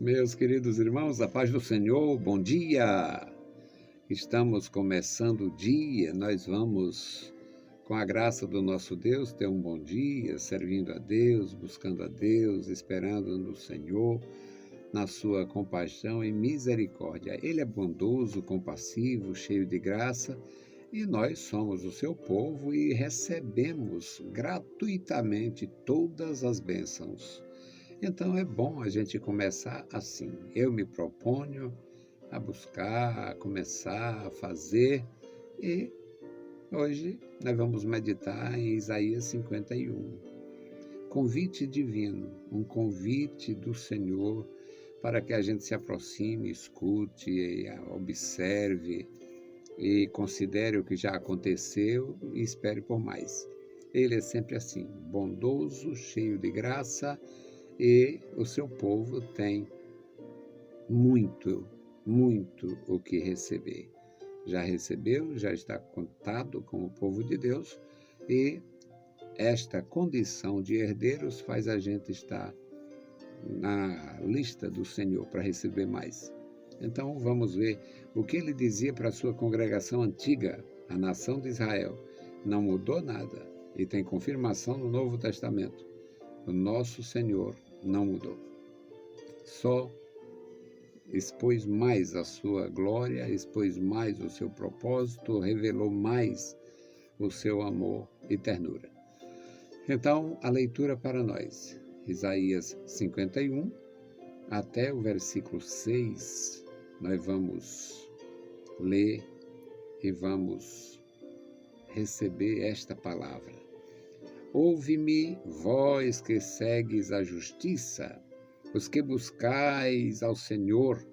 Meus queridos irmãos, a paz do Senhor, bom dia! Estamos começando o dia, nós vamos, com a graça do nosso Deus, ter um bom dia, servindo a Deus, buscando a Deus, esperando no Senhor, na sua compaixão e misericórdia. Ele é bondoso, compassivo, cheio de graça, e nós somos o seu povo e recebemos gratuitamente todas as bênçãos. Então é bom a gente começar assim. Eu me proponho a buscar, a começar a fazer, e hoje nós vamos meditar em Isaías 51. Convite divino, um convite do Senhor para que a gente se aproxime, escute, observe e considere o que já aconteceu e espere por mais. Ele é sempre assim, bondoso, cheio de graça, e o seu povo tem muito o que receber. Já recebeu, já está contado como povo de Deus, e esta condição de herdeiros faz a gente estar na lista do Senhor para receber mais. Então vamos ver o que ele dizia para a sua congregação antiga, a nação de Israel. Não mudou nada e tem confirmação no Novo Testamento. O nosso Senhor não mudou. Só expôs mais a sua glória, expôs mais o seu propósito, revelou mais o seu amor e ternura. Então, a leitura para nós. Isaías 51, até o versículo 6, nós vamos ler e vamos receber esta palavra. Ouve-me, vós que segues a justiça, os que buscais ao Senhor,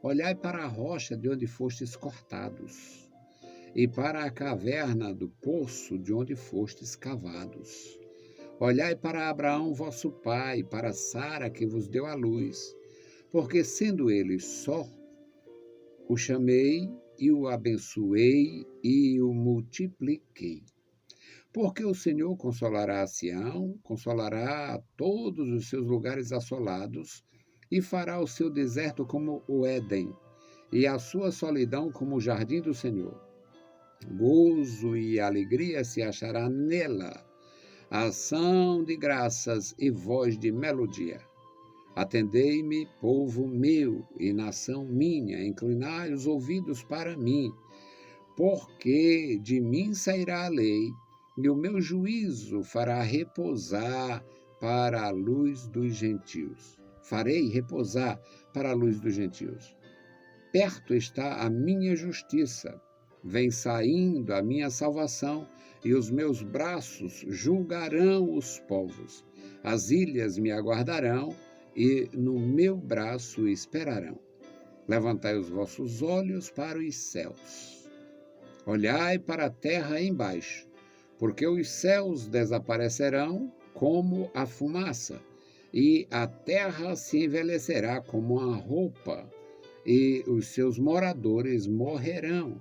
olhai para a rocha de onde fostes cortados, e para a caverna do poço de onde fostes cavados. Olhai para Abraão vosso pai, para Sara que vos deu a luz, porque sendo ele só, o chamei e o abençoei e o multipliquei. Porque o Senhor consolará a Sião, consolará a todos os seus lugares assolados, e fará o seu deserto como o Éden, e a sua solidão como o jardim do Senhor. Gozo e alegria se achará nela, ação de graças e voz de melodia. Atendei-me, povo meu e nação minha, inclinai os ouvidos para mim, porque de mim sairá a lei, e o meu juízo fará repousar para a luz dos gentios. Farei repousar para a luz dos gentios. Perto está a minha justiça, vem saindo a minha salvação, e os meus braços julgarão os povos. As ilhas me aguardarão, e no meu braço esperarão. Levantai os vossos olhos para os céus. Olhai para a terra embaixo, porque os céus desaparecerão como a fumaça, e a terra se envelhecerá como uma roupa, e os seus moradores morrerão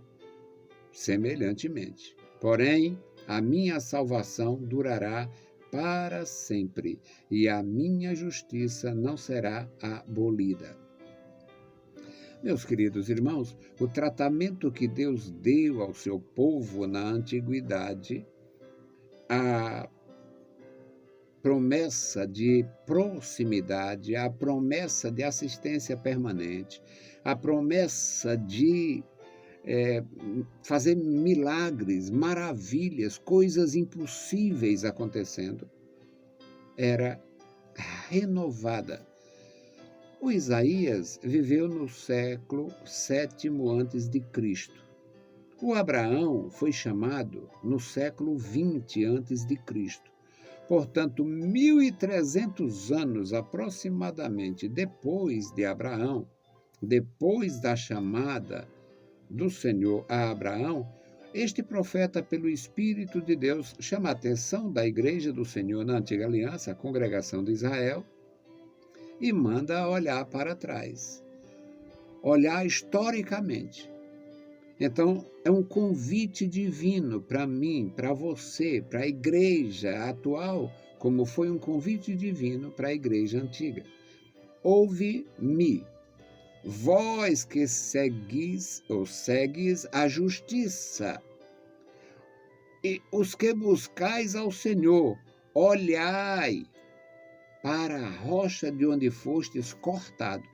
semelhantemente. Porém, a minha salvação durará para sempre, e a minha justiça não será abolida. Meus queridos irmãos, o tratamento que Deus deu ao seu povo na antiguidade, a promessa de proximidade, a promessa de assistência permanente, a promessa de fazer milagres, maravilhas, coisas impossíveis acontecendo, era renovada. O Isaías viveu no século VII a.C. O Abraão foi chamado no século XX a.C. Portanto, 1.300 anos aproximadamente depois de Abraão, depois da chamada do Senhor a Abraão, este profeta, pelo Espírito de Deus, chama a atenção da igreja do Senhor na Antiga Aliança, a congregação de Israel, e manda olhar para trás, olhar historicamente. Então, é um convite divino para mim, para você, para a igreja atual, como foi um convite divino para a igreja antiga. ouve-me. Vós que seguis a justiça, e os que buscais ao Senhor, olhai para a rocha de onde fostes cortado.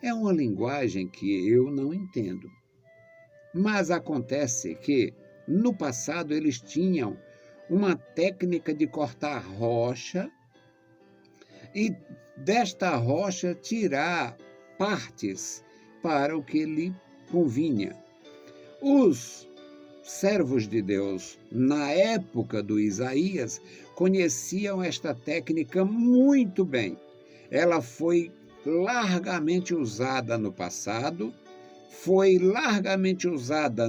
É uma linguagem que eu não entendo. Mas acontece que, no passado, eles tinham uma técnica de cortar rocha e desta rocha tirar partes para o que lhe convinha. Os servos de Deus, na época do Isaías, conheciam esta técnica muito bem. Ela foi largamente usada no passado, foi largamente usada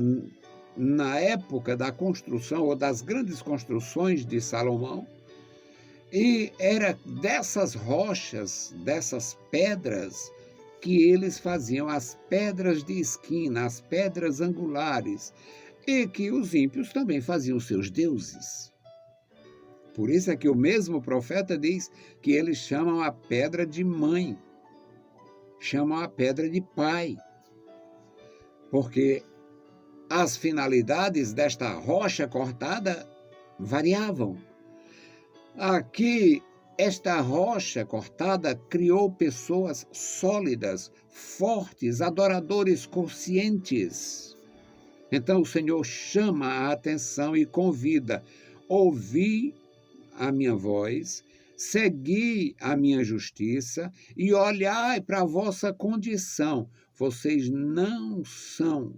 na época da construção ou das grandes construções de Salomão, e era dessas rochas, dessas pedras, que eles faziam as pedras de esquina, as pedras angulares, e que os ímpios também faziam seus deuses. Por isso é que o mesmo profeta diz que eles chamam a pedra de mãe, chamam a pedra de pai, porque as finalidades desta rocha cortada variavam. Aqui, esta rocha cortada criou pessoas sólidas, fortes, adoradores conscientes. Então o Senhor chama a atenção e convida: ouvi a minha voz, segui a minha justiça e olhai para a vossa condição. Vocês não são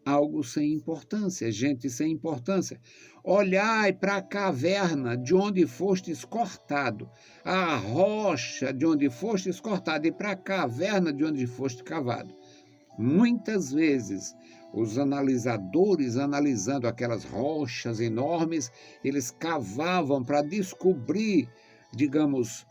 algo sem importância, gente sem importância. Olhai para a caverna de onde fostes cortado, a rocha de onde fostes cortado e para a caverna de onde foste cavado. Muitas vezes, os analisadores, analisando aquelas rochas enormes, eles cavavam para descobrir, digamos,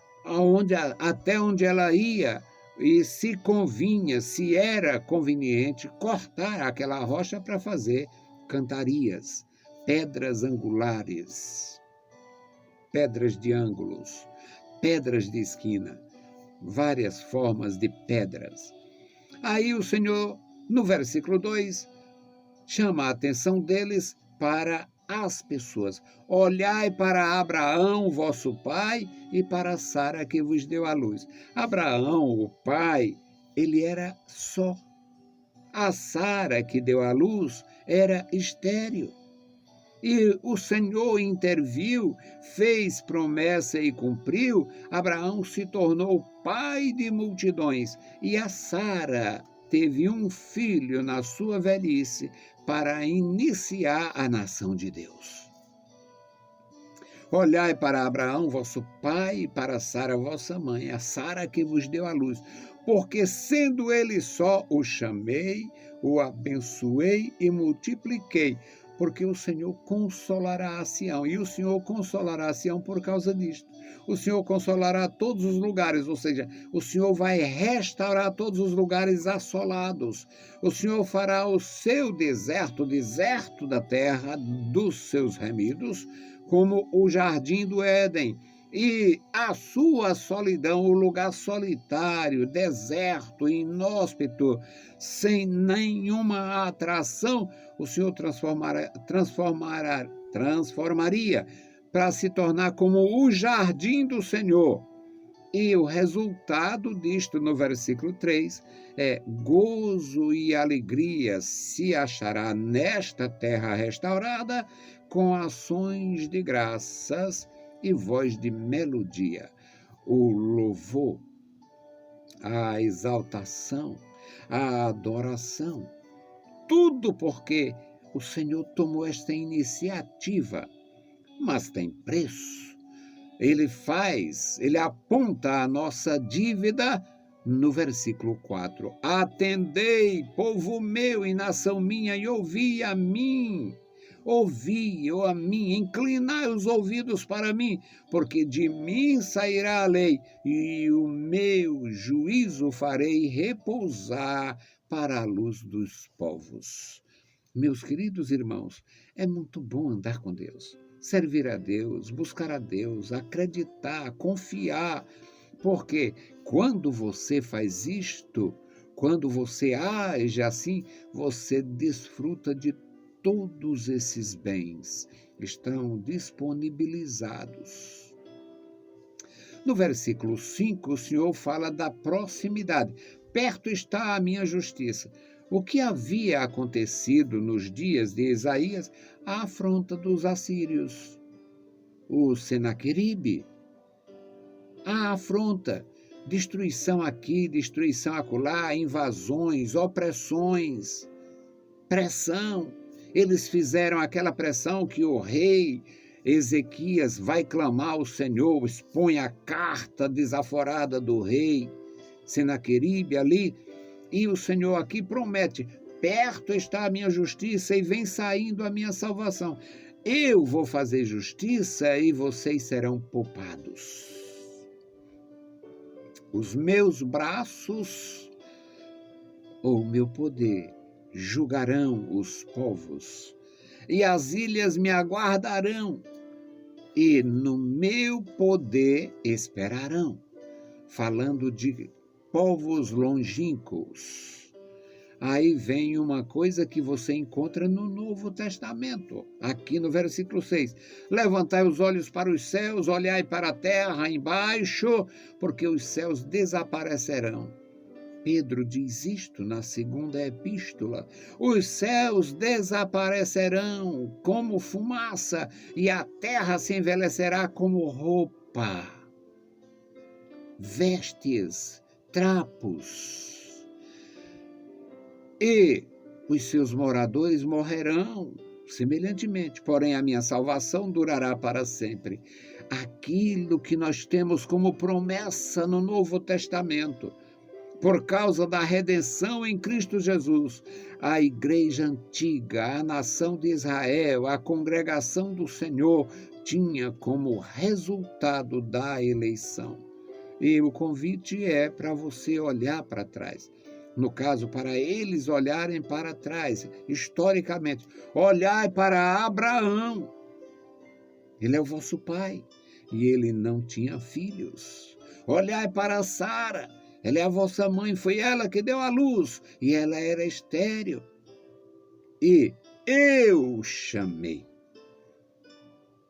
até onde ela ia, e se convinha, se era conveniente, cortar aquela rocha para fazer cantarias, pedras angulares, pedras de ângulos, pedras de esquina, várias formas de pedras. Aí o Senhor, no versículo 2, chama a atenção deles para as pessoas. Olhai para Abraão, vosso pai, e para Sara, que vos deu a luz. Abraão, o pai, ele era só. A Sara, que deu a luz, era estéril. E o Senhor interviu, fez promessa e cumpriu. Abraão se tornou pai de multidões. E a Sara teve um filho na sua velhice para iniciar a nação de Deus. Olhai para Abraão, vosso pai, e para Sara, vossa mãe, a Sara que vos deu a luz, porque sendo ele só, o chamei, o abençoei e multipliquei, porque o Senhor consolará a Sião, e o Senhor consolará a Sião por causa disto. O Senhor consolará todos os lugares, ou seja, o Senhor vai restaurar todos os lugares assolados. O Senhor fará o seu deserto, o deserto da terra, dos seus remidos, como o jardim do Éden, e a sua solidão, o lugar solitário, deserto, inóspito, sem nenhuma atração, o Senhor transformaria para se tornar como o jardim do Senhor. E o resultado disto, no versículo 3, é gozo e alegria se achará nesta terra restaurada, com ações de graças e voz de melodia. O louvor, a exaltação, a adoração, tudo porque o Senhor tomou esta iniciativa, mas tem preço. Ele aponta a nossa dívida no versículo 4. Atendei, povo meu e nação minha, e ouvi a mim. Ouvi a mim, inclinai os ouvidos para mim, porque de mim sairá a lei, e o meu juízo farei repousar para a luz dos povos. Meus queridos irmãos, é muito bom andar com Deus. servir a Deus, buscar a Deus, acreditar, confiar, porque quando você faz isto, quando você age assim, você desfruta de todos esses bens, estão disponibilizados. No versículo 5, o Senhor fala da proximidade. Perto está a minha justiça. O que havia acontecido nos dias de Isaías? A afronta dos assírios, o Senaqueribe, a afronta, destruição aqui, destruição acolá, invasões, opressões, pressão. Eles fizeram aquela pressão que o rei Ezequias vai clamar ao Senhor, expõe a carta desaforada do rei Senaqueribe ali, e o Senhor aqui promete: perto está a minha justiça e vem saindo a minha salvação. Eu vou fazer justiça e vocês serão poupados. Os meus braços, ou meu poder, julgarão os povos, e as ilhas me aguardarão, e no meu poder esperarão. Falando de povos longínquos. Aí vem uma coisa que você encontra no Novo Testamento, aqui no versículo 6. Levantai os olhos para os céus, olhai para a terra embaixo, porque os céus desaparecerão. Pedro diz isto na segunda epístola. Os céus desaparecerão como fumaça, e a terra se envelhecerá como roupa. Vestes, trapos, e os seus moradores morrerão semelhantemente, porém a minha salvação durará para sempre. Aquilo que nós temos como promessa no Novo Testamento, por causa da redenção em Cristo Jesus, a igreja antiga, a nação de Israel, a congregação do Senhor, tinha como resultado da eleição. E o convite é para você olhar para trás. No caso, para eles olharem para trás, historicamente. Olhai para Abraão. Ele é o vosso pai. E ele não tinha filhos. Olhai para Sara. Ela é a vossa mãe. Foi ela que deu à luz. E ela era estéril. E eu chamei.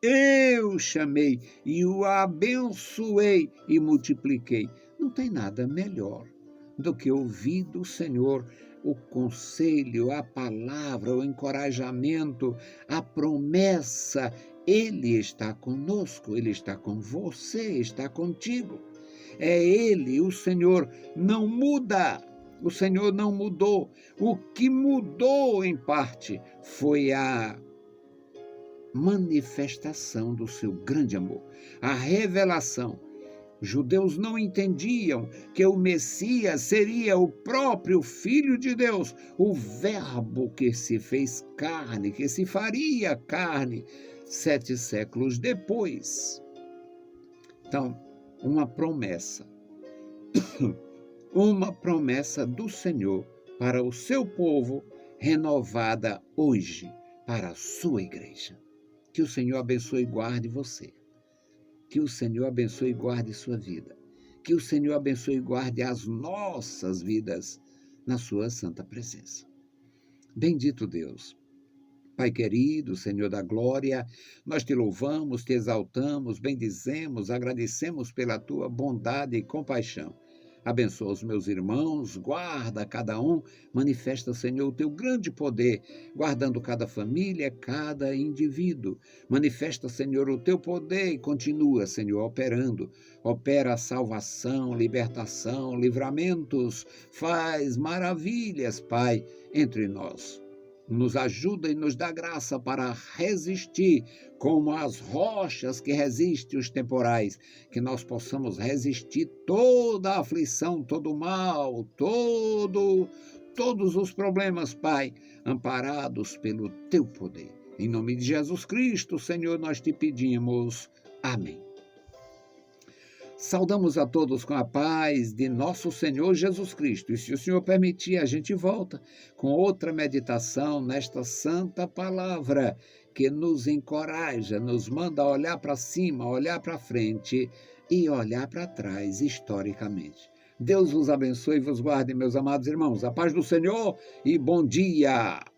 Eu chamei e o abençoei e multipliquei. Não tem nada melhor do que ouvir do Senhor o conselho, a palavra, o encorajamento, a promessa. Ele está conosco, Ele está com você, está contigo. É Ele, o Senhor, não muda. O Senhor não mudou. O que mudou, em parte, foi a manifestação do seu grande amor, a revelação. Os judeus não entendiam que o Messias seria o próprio Filho de Deus, o Verbo que se fez carne, que se faria carne 7 séculos depois. Então, uma promessa do Senhor para o seu povo, renovada hoje para a sua igreja. Que o Senhor abençoe e guarde você. Que o Senhor abençoe e guarde sua vida. Que o Senhor abençoe e guarde as nossas vidas na sua santa presença. Bendito Deus. Pai querido, Senhor da glória, nós te louvamos, te exaltamos, bendizemos, agradecemos pela tua bondade e compaixão. Abençoa os meus irmãos, guarda cada um, manifesta, Senhor, o teu grande poder, guardando cada família, cada indivíduo. Manifesta, Senhor, o teu poder e continua, Senhor, operando. Opera a salvação, libertação, livramentos, faz maravilhas, Pai, entre nós. Nos ajuda e nos dá graça para resistir como as rochas que resistem os temporais, que nós possamos resistir toda a aflição, todo o mal, todos os problemas, Pai, amparados pelo teu poder. Em nome de Jesus Cristo, Senhor, nós te pedimos. Amém. Saudamos a todos com a paz de nosso Senhor Jesus Cristo. E se o Senhor permitir, a gente volta com outra meditação nesta santa palavra que nos encoraja, nos manda a olhar para cima, olhar para frente e olhar para trás historicamente. Deus vos abençoe e vos guarde, meus amados irmãos. A paz do Senhor e bom dia!